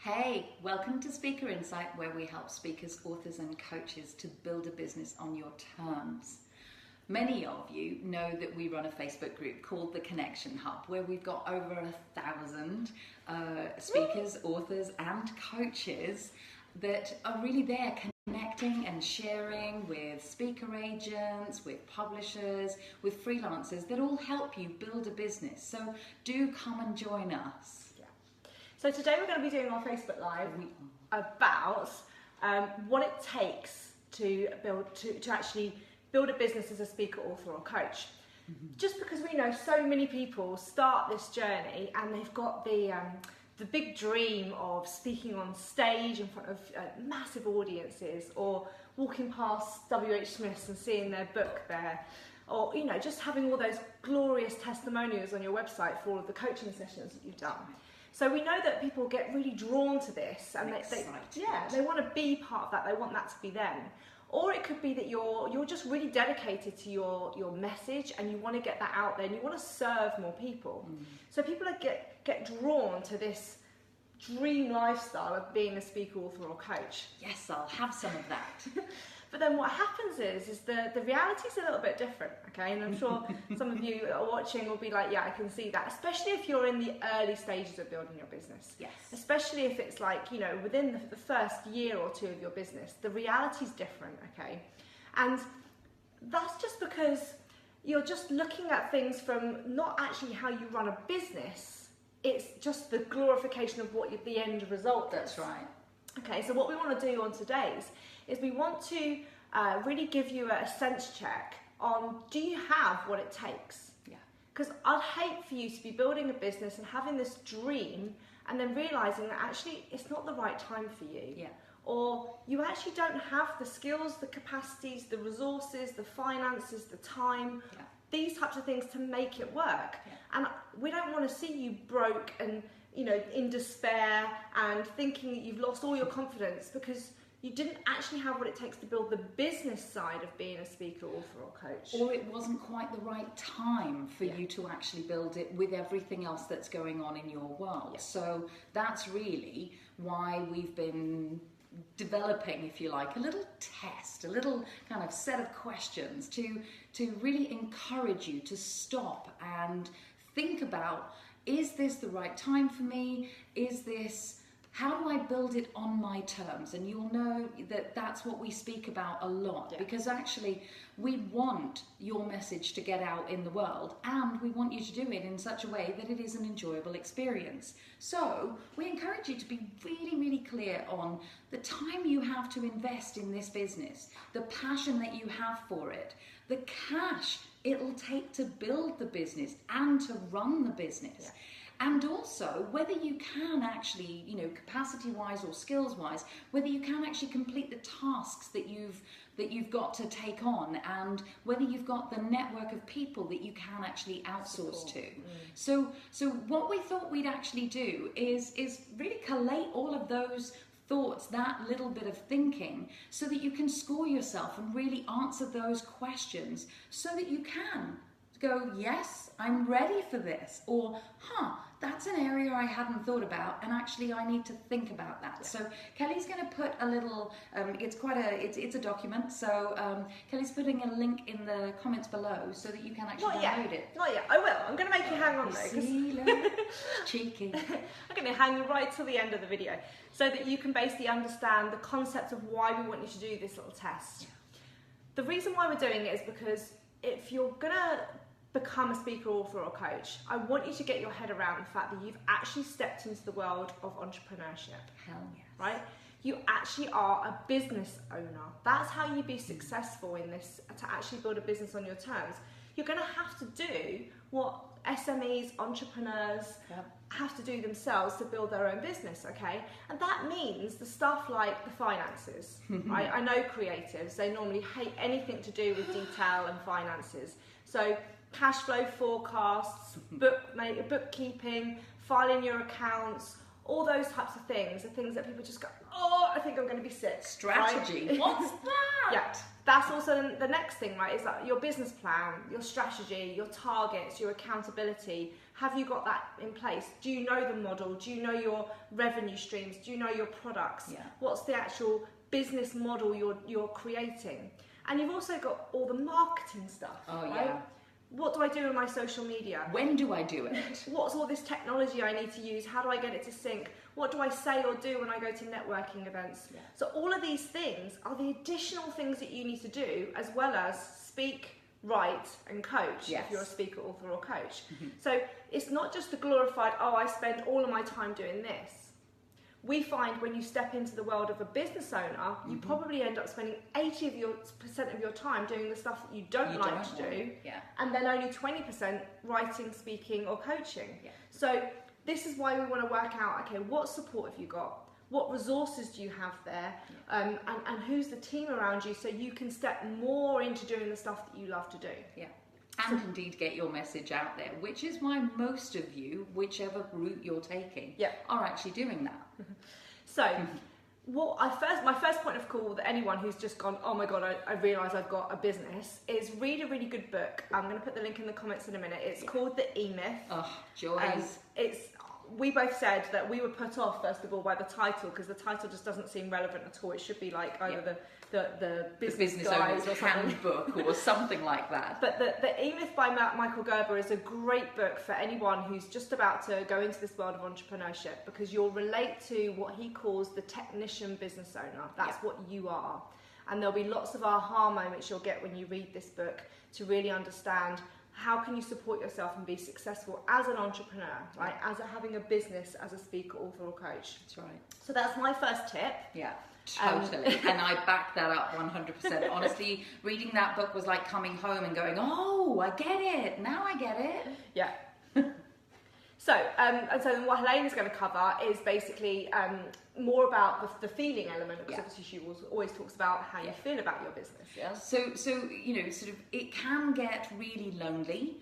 Hey, welcome to Speaker Insight, where we help speakers, authors and coaches to build a business on your terms. Many of you know that we run a Facebook group called The Connection Hub, where we've got over 1,000 speakers, authors and coaches that are really there connecting and sharing with speaker agents, with publishers, with freelancers that all help you build a business. So do come and join us. So today we're going to be doing our Facebook Live about what it takes to actually build a business as a speaker, author or coach. Just because we know so many people start this journey and they've got the big dream of speaking on stage in front of massive audiences, or walking past WH Smith's and seeing their book there, or just having all those glorious testimonials on your website for all of the coaching sessions that you've done. So we know that people get really drawn to this and they want to be part of that, they want that to be them. Or it could be that you're just really dedicated to your message and you want to get that out there and you want to serve more people. So people get drawn to this dream lifestyle of being a speaker, author or coach. Yes, I'll have some of that. But then what happens is the reality is a little bit different, okay? And I'm sure some of you are watching will be like, yeah, I can see that. Especially if you're in the early stages of building your business. Yes. Especially if it's like, within the first year or two of your business, the reality is different, okay? And that's just because you're just looking at things from not actually how you run a business, it's just the glorification of what the end result is. That's right. Okay, so what we want to do on today's is we want to really give you a sense check on, do you have what it takes? Yeah. Because I'd hate for you to be building a business and having this dream and then realising that actually it's not the right time for you. Yeah. Or you actually don't have the skills, the capacities, the resources, the finances, the time, these types of things to make it work. Yeah. And we don't want to see you broke and in despair and thinking that you've lost all your confidence because you didn't actually have what it takes to build the business side of being a speaker, author or coach. Or it wasn't quite the right time for you to actually build it with everything else that's going on in your world. Yeah. So that's really why we've been developing, if you like, a little test, a little kind of set of questions to really encourage you to stop and think about, is this the right time for me? How do I build it on my terms? And you'll know that that's what we speak about a lot, because actually we want your message to get out in the world and we want you to do it in such a way that it is an enjoyable experience. So we encourage you to be really, really clear on the time you have to invest in this business, the passion that you have for it, the cash it'll take to build the business and to run the business. Yeah. And also whether you can actually, capacity-wise or skills-wise, whether you can actually complete the tasks that you've got to take on, and whether you've got the network of people that you can actually outsource to. So what we thought we'd actually do is really collate all of those thoughts, that little bit of thinking, so that you can score yourself and really answer those questions so that you can go, yes, I'm ready for this, or, that's an area I hadn't thought about, and actually I need to think about that. Yeah. So Kelly's going to put a little, it's a document, so Kelly's putting a link in the comments below so that you can actually download it. Not yet, I will. I'm going to make you hang on though. Cheeky. I'm going to hang right till the end of the video so that you can basically understand the concept of why we want you to do this little test. Yeah. The reason why we're doing it is because if you're going to become a speaker, author or coach, I want you to get your head around the fact that you've actually stepped into the world of entrepreneurship. Hell yes. Right? You actually are a business owner. That's how you be successful in this, to actually build a business on your terms. You're going to have to do what SMEs, entrepreneurs have to do themselves to build their own business, okay? And that means the stuff like the finances, right? I know creatives, they normally hate anything to do with detail and finances. So cash flow forecasts, bookkeeping, filing your accounts, all those types of things are things that people just go, oh, I think I'm going to be sick. Strategy, right? What's that? Yeah, that's also the next thing, right? Is that your business plan, your strategy, your targets, your accountability. Have you got that in place? Do you know the model? Do you know your revenue streams? Do you know your products? Yeah. What's the actual business model you're creating? And you've also got all the marketing stuff. Oh, right? yeah. What do I do in my social media? When do I do it? What's all this technology I need to use? How do I get it to sync? What do I say or do when I go to networking events? Yeah. So all of these things are the additional things that you need to do, as well as speak, write and coach. Yes. If you're a speaker, author or coach. So it's not just the glorified, oh, I spend all of my time doing this. We find when you step into the world of a business owner, you probably end up spending 80% of your time doing the stuff that you don't like to do, and then only 20% writing, speaking, or coaching. Yeah. So this is why we want to work out, okay, what support have you got? What resources do you have there? And who's the team around you, so you can step more into doing the stuff that you love to do. Yeah. And indeed get your message out there, which is why most of you, whichever route you're taking, are actually doing that. So, my first point of call that anyone who's just gone, oh my god, I realise I've got a business, is read a really good book. I'm going to put the link in the comments in a minute. It's called The E-Myth. Oh, joys. We both said that we were put off, first of all, by the title, because the title just doesn't seem relevant at all. It should be like either the business guide owner's handbook or something like that. But the E-Myth by Michael Gerber is a great book for anyone who's just about to go into this world of entrepreneurship, because you'll relate to what he calls the technician business owner. That's what you are. And there'll be lots of aha moments you'll get when you read this book to really understand how can you support yourself and be successful as an entrepreneur, right? As having a business, as a speaker, author or coach. That's right. So that's my first tip. Yeah. Totally, and I back that up 100%. Honestly, reading that book was like coming home and going, oh, I get it, now I get it. Yeah. So then what Helene is going to cover is basically more about the feeling element, because obviously she always talks about how you feel about your business. Yeah. So sort of it can get really lonely.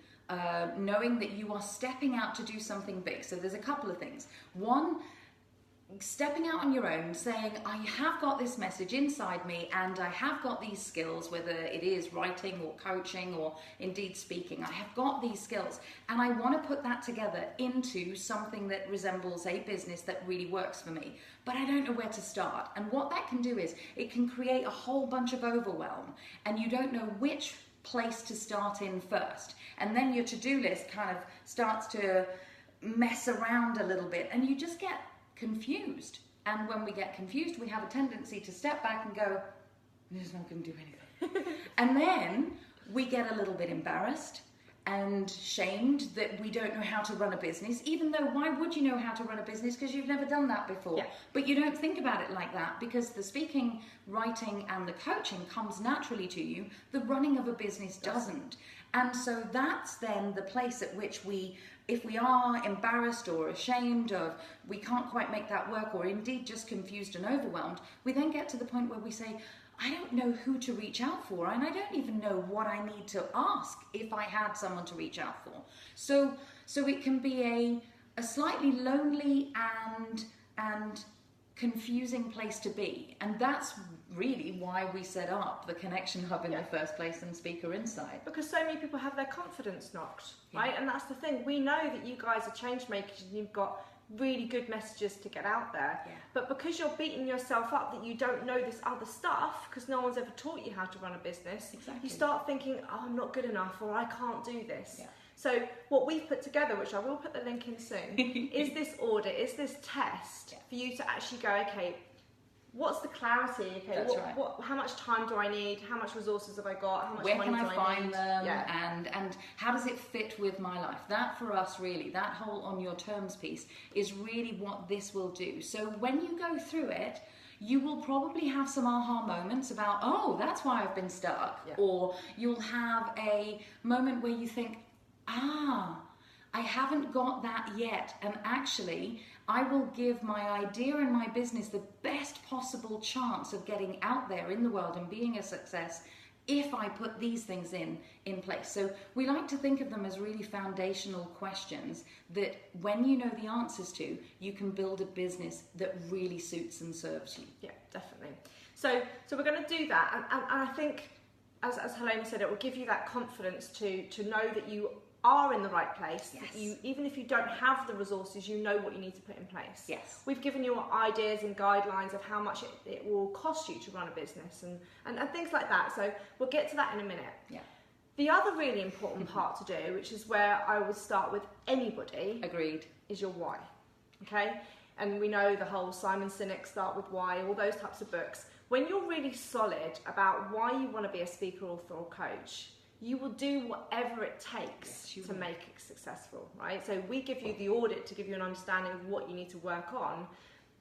Knowing that you are stepping out to do something big. So there's a couple of things. One, stepping out on your own, saying, I have got this message inside me and I have got these skills, whether it is writing or coaching or indeed speaking. I have got these skills and I want to put that together into something that resembles a business that really works for me, but I don't know where to start. And what that can do is it can create a whole bunch of overwhelm and you don't know which place to start in first. And then your to-do list kind of starts to mess around a little bit and you just get confused. And when we get confused, we have a tendency to step back and go, I'm just not going to do anything. And then we get a little bit embarrassed and shamed that we don't know how to run a business, even though why would you know how to run a business? Because you've never done that before. Yeah. But you don't think about it like that, because the speaking, writing and the coaching comes naturally to you. The running of a business doesn't. And so that's then the place at which if we are embarrassed or ashamed of we can't quite make that work, or indeed just confused and overwhelmed, we then get to the point where we say, I don't know who to reach out for, and I don't even know what I need to ask if I had someone to reach out for. So it can be a slightly lonely and confusing place to be, and that's really why we set up the Connection Hub in the first place and Speaker Insight. Because so many people have their confidence knocked, right? And that's the thing. We know that you guys are change makers and you've got really good messages to get out there. Yeah. But because you're beating yourself up that you don't know this other stuff, because no one's ever taught you how to run a business, you start thinking, oh, I'm not good enough, or I can't do this. Yeah. So what we've put together, which I will put the link in soon, is this audit, is this test for you to actually go, okay, what's the clarity? Okay, how much time do I need? How much resources have I got? How much Where money can I find them? Yeah. And how does it fit with my life? That for us really, that whole on your terms piece is really what this will do. So when you go through it, you will probably have some aha moments about, oh, that's why I've been stuck. Yeah. Or you'll have a moment where you think, I haven't got that yet. And actually, I will give my idea and my business the best possible chance of getting out there in the world and being a success if I put these things in place. So we like to think of them as really foundational questions that when you know the answers to, you can build a business that really suits and serves you. Yeah, definitely. So we're going to do that. And I think as Helena said, it will give you that confidence to know that you are in the right place. Yes. That you, even if you don't have the resources, you know what you need to put in place. Yes. We've given you ideas and guidelines of how much it will cost you to run a business and things like that. So we'll get to that in a minute. Yeah. The other really important part to do, which is where I would start with anybody, Agreed, is your why. Okay? And we know the whole Simon Sinek Start With Why, all those types of books. When you're really solid about why you want to be a speaker, author or coach, you will do whatever it takes to make it successful, right? So we give you the audit to give you an understanding of what you need to work on.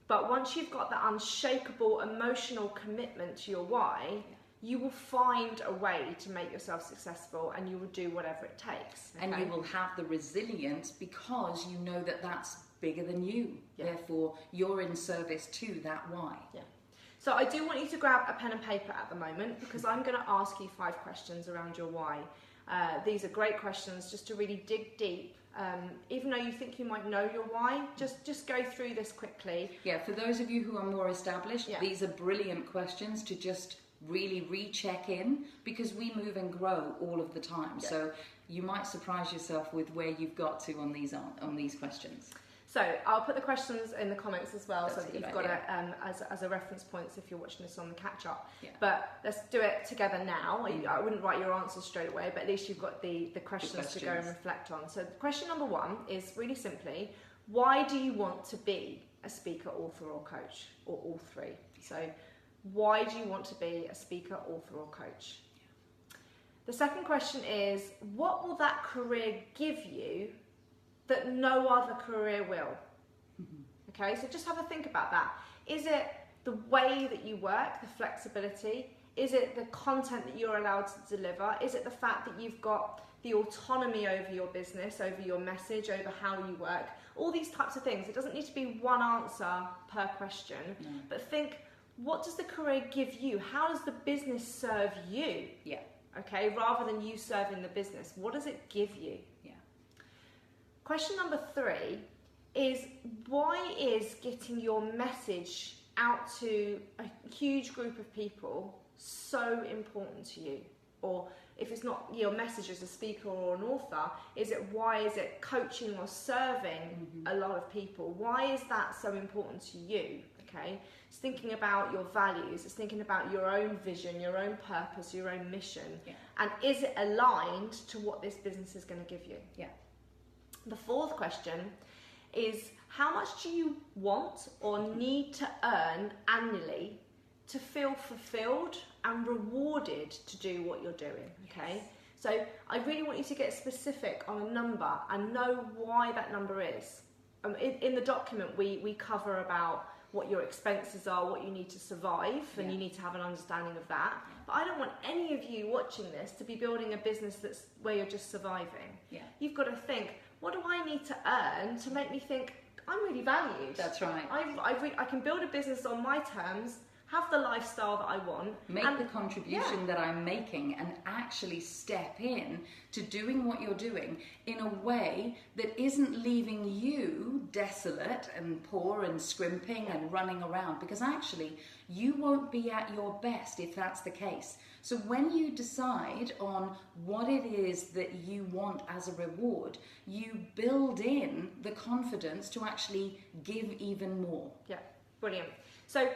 But once you've got that unshakable emotional commitment to your why, you will find a way to make yourself successful and you will do whatever it takes. Okay? and you will have the resilience because you know that that's bigger than you. Yeah. Therefore, you're in service to that why. Yeah. So I do want you to grab a pen and paper at the moment because I'm going to ask you 5 questions around your why. These are great questions just to really dig deep. Even though you think you might know your why, just go through this quickly. Yeah, for those of you who are more established, Yeah. these are brilliant questions to just really recheck in because we move and grow all of the time. Yeah. So you might surprise yourself with where you've got to on these questions. So I'll put the questions in the comments as well, That's so a that good you've got idea. it as a reference point if you're watching this on the catch-up. Yeah. But let's do it together now. I wouldn't write your answers straight away, but at least you've got the questions to go and reflect on. So question number 1 is really simply, why do you want to be a speaker, author or coach, or all 3? So why do you want to be a speaker, author or coach? The second question is, what will that career give you that no other career will? Okay, so just have a think about that. Is it the way that you work, the flexibility? Is it the content that you're allowed to deliver? Is it the fact that you've got the autonomy over your business, over your message, over how you work? All these types of things. It doesn't need to be one answer per question, but think, what does the career give you? How does the business serve you? Yeah. Okay, rather than you serving the business, what does it give you? Yeah. Question number 3 is, why is getting your message out to a huge group of people so important to you? Or if it's not your message as a speaker or an author, why is it coaching or serving a lot of people? Why is that so important to you? Okay, it's thinking about your values, it's thinking about your own vision, your own purpose, your own mission, and is it aligned to what this business is going to give you? Yeah. The 4th question is, how much do you want or need to earn annually to feel fulfilled and rewarded to do what you're doing? Okay, so I really want you to get specific on a number and know why that number is. In the document we cover about what your expenses are, what you need to survive, and you need to have an understanding of that. But I don't want any of you watching this to be building a business that's where you're just surviving. Yeah. You've got to think, what do I need to earn to make me think I'm really valued? That's right. I can build a business on my terms, have the lifestyle that I want. Make the contribution that I'm making and actually step in to doing what you're doing in a way that isn't leaving you desolate and poor and scrimping and running around, because actually you won't be at your best if that's the case. So when you decide on what it is that you want as a reward, you build in the confidence to actually give even more. Yeah, brilliant. So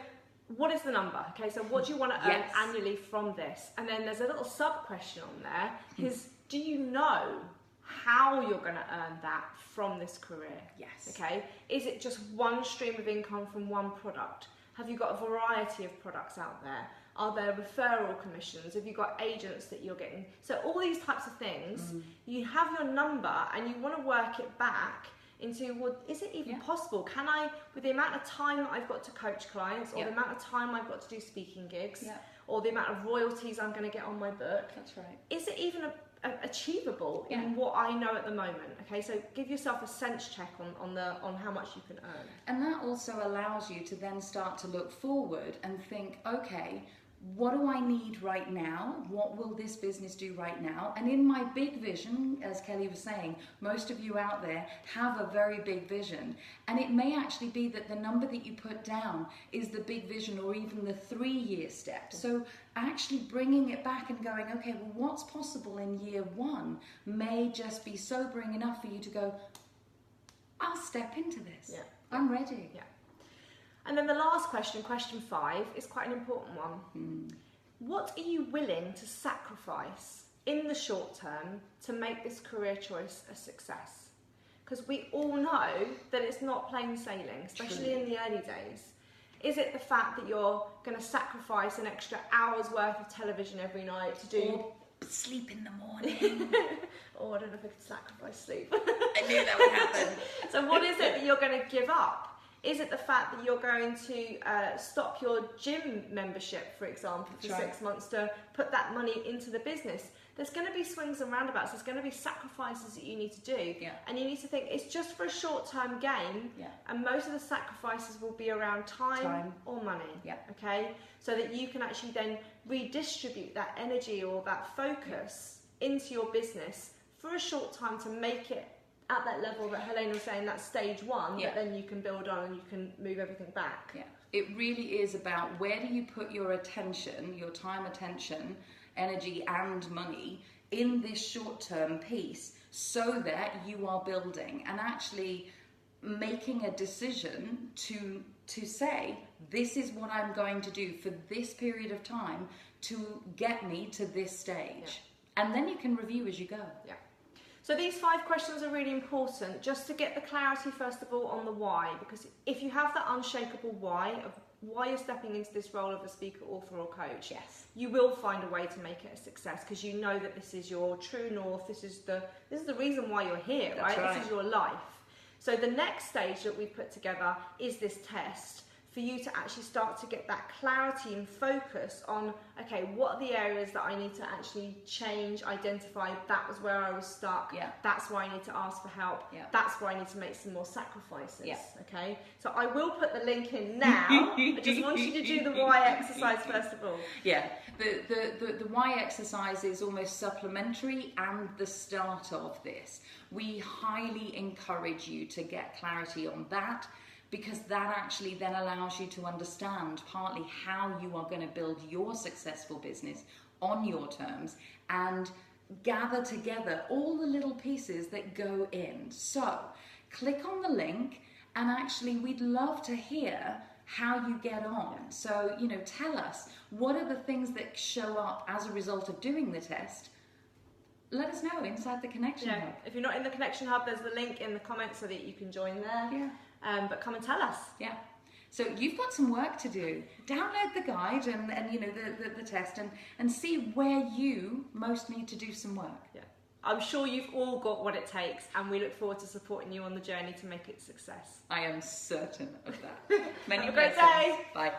what is the number? Okay, so what do you want to earn annually from this? And then there's a little sub question on there, is do you know how you're going to earn that from this career? Yes. Okay, is it just one stream of income from one product? Have you got a variety of products out there? Are there referral commissions? Have you got agents that you're getting? So all these types of things, you have your number and you want to work it back into, well, is it even possible? Can I, with the amount of time that I've got to coach clients, or the amount of time I've got to do speaking gigs, or the amount of royalties I'm going to get on my book, That's right. is it even achievable in what I know at the moment? Okay, so give yourself a sense check on how much you can earn. And that also allows you to then start to look forward and think, okay, what do I need right now? What will this business do right now? And in my big vision, as Kelly was saying, most of you out there have a very big vision. And it may actually be that the number that you put down is the big vision or even the 3-year step. So actually bringing it back and going, okay, well, what's possible in year 1 may just be sobering enough for you to go, I'll step into this. Yeah. I'm ready. Yeah. And then the last question, question 5, is quite an important one. What are you willing to sacrifice in the short term to make this career choice a success? Because we all know that it's not plain sailing, especially in the early days. Is it the fact that you're going to sacrifice an extra hour's worth of television every night to do... Or sleep in the morning. Oh, I don't know if I could sacrifice sleep. I knew that would happen. So what is it that you're going to give up? Is it the fact that you're going to stop your gym membership, for example, for 6 months to put that money into the business? There's going to be swings and roundabouts. There's going to be sacrifices that you need to do. Yeah. And you need to think it's just for a short-term gain. Yeah. And most of the sacrifices will be around time. Or money. Yeah. Okay? So that you can actually then redistribute that energy or that focus into your business for a short time to make it at that level that Helena was saying, that's stage 1, that then you can build on and you can move everything back. Yeah, it really is about where do you put your attention, your time, attention, energy and money in this short-term piece so that you are building and actually making a decision to say, this is what I'm going to do for this period of time to get me to this stage. And then you can review as you go. Yeah. So these 5 questions are really important, just to get the clarity, first of all, on the why. Because if you have that unshakable why of why you're stepping into this role of a speaker, author or coach, you will find a way to make it a success, because you know that this is your true north, this is the reason why you're here, right? This is your life. So the next stage that we've put together is this test, for you to actually start to get that clarity and focus on, okay, what are the areas that I need to actually change, identify, that was where I was stuck, that's where I need to ask for help, that's where I need to make some more sacrifices, okay? So I will put the link in now, I just want you to do the why exercise first of all. Yeah, the why exercise is almost supplementary and the start of this. We highly encourage you to get clarity on that, because that actually then allows you to understand partly how you are going to build your successful business on your terms and gather together all the little pieces that go in. So click on the link and actually we'd love to hear how you get on. So, you know, tell us, what are the things that show up as a result of doing the test? Let us know inside the Connection Hub. If you're not in the Connection Hub, there's the link in the comments so that you can join there. But come and tell us. Yeah. So you've got some work to do. Download the guide and you know the test and see where you most need to do some work. Yeah. I'm sure you've all got what it takes, and we look forward to supporting you on the journey to make it a success. I am certain of that. Many Have a great day. Bye.